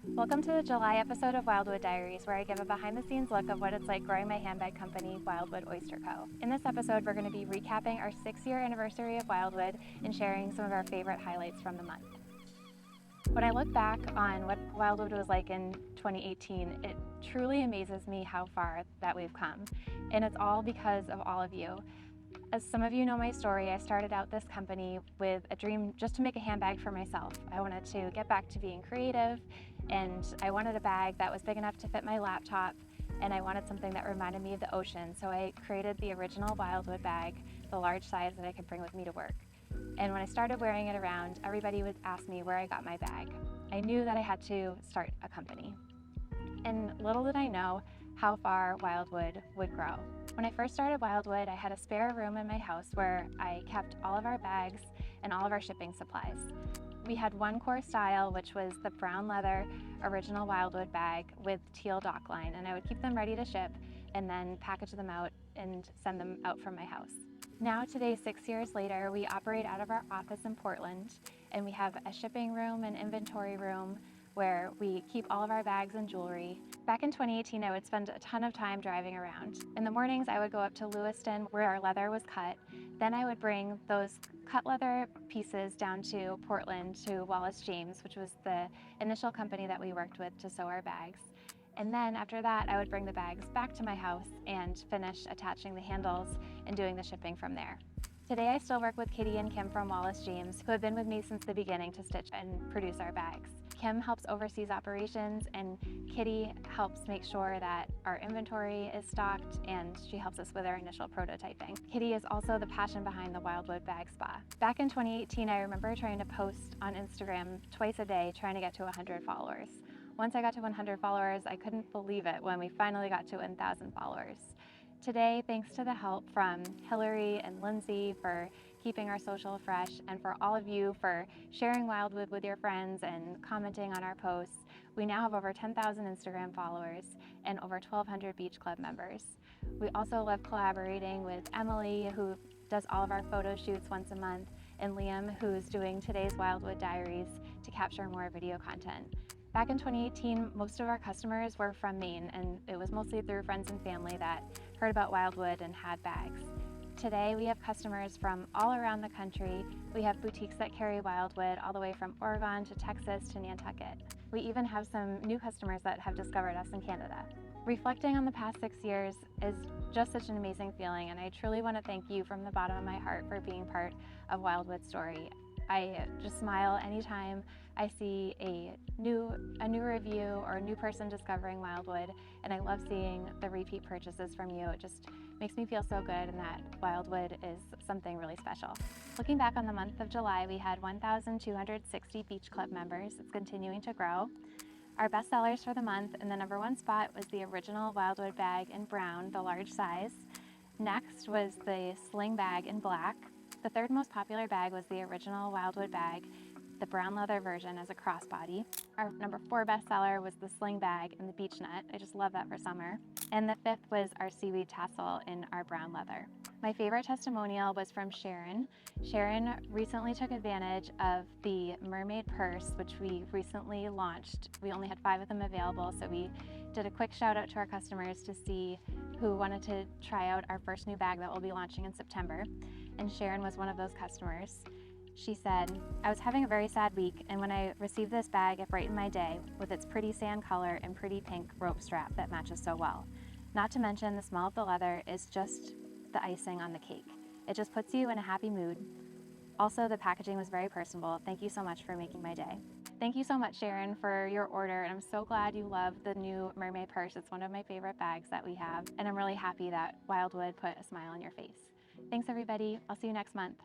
Welcome to the July episode of Wildwood Diaries, where I give a behind-the-scenes look of what it's like growing my handbag company, Wildwood Oyster Co. In this episode, we're going to be recapping our 6-year anniversary of Wildwood and sharing some of our favorite highlights from the month. When I look back on what Wildwood was like in 2018, it truly amazes me how far that we've come, and it's all because of all of you. As some of you know my story, I started out this company with a dream just to make a handbag for myself. I wanted to get back to being creative, and I wanted a bag that was big enough to fit my laptop, and I wanted something that reminded me of the ocean, so I created the original Wildwood bag, the large size that I could bring with me to work. And when I started wearing it around, everybody would ask me where I got my bag. I knew that I had to start a company. And little did I know how far Wildwood would grow. When I first started Wildwood, I had a spare room in my house where I kept all of our bags and all of our shipping supplies. We had one core style, which was the brown leather original Wildwood bag with teal dock line, and I would keep them ready to ship and then package them out and send them out from my house. Now today, 6 years later, we operate out of our office in Portland, and we have a shipping room and inventory room where we keep all of our bags and jewelry. Back in 2018, I would spend a ton of time driving around. In the mornings, I would go up to Lewiston where our leather was cut. Then I would bring those cut leather pieces down to Portland to Wallace James, which was the initial company that we worked with to sew our bags. And then after that, I would bring the bags back to my house and finish attaching the handles and doing the shipping from there. Today, I still work with Kitty and Kim from Wallace James, who have been with me since the beginning to stitch and produce our bags. Kim helps oversees operations, and Kitty helps make sure that our inventory is stocked, and she helps us with our initial prototyping. Kitty is also the passion behind the Wildwood Bag Spa. Back in 2018, I remember trying to post on Instagram twice a day, trying to get to 100 followers. Once I got to 100 followers, I couldn't believe it when we finally got to 1,000 followers. Today, thanks to the help from Hillary and Lindsay for keeping our social fresh, and for all of you for sharing Wildwood with your friends and commenting on our posts, we now have over 10,000 Instagram followers and over 1,200 Beach Club members. We also love collaborating with Emily, who does all of our photo shoots once a month, and Liam, who's doing today's Wildwood Diaries to capture more video content. Back in 2018, most of our customers were from Maine, and it was mostly through friends and family that heard about Wildwood and had bags. Today, we have customers from all around the country. We have boutiques that carry Wildwood all the way from Oregon to Texas to Nantucket. We even have some new customers that have discovered us in Canada. Reflecting on the past 6 years is just such an amazing feeling, and I truly want to thank you from the bottom of my heart for being part of Wildwood's story. I just smile anytime I see a new review or a new person discovering Wildwood, and I love seeing the repeat purchases from you. It just makes me feel so good, and that Wildwood is something really special. Looking back on the month of July, we had 1,260 Beach Club members. It's continuing to grow. Our best sellers for the month in the #1 spot was the original Wildwood bag in brown, the large size. Next was the sling bag in black. The third most popular bag was the original Wildwood bag, the brown leather version as a crossbody. Our #4 bestseller was the sling bag in the beach nut. I just love that for summer. And the 5th was our seaweed tassel in our brown leather. My favorite testimonial was from Sharon. Sharon recently took advantage of the mermaid purse, which we recently launched. We only had 5 of them available, so we did a quick shout out to our customers to see who wanted to try out our first new bag that we'll be launching in September. And Sharon was one of those customers. She said, "I was having a very sad week, and when I received this bag, it brightened my day with its pretty sand color and pretty pink rope strap that matches so well. Not to mention the smell of the leather is just the icing on the cake. It just puts you in a happy mood. Also, the packaging was very personable. Thank you so much for making my day." Thank you so much, Sharon, for your order, and I'm so glad you love the new mermaid purse. It's one of my favorite bags that we have, and I'm really happy that Wildwood put a smile on your face. Thanks, everybody. I'll see you next month.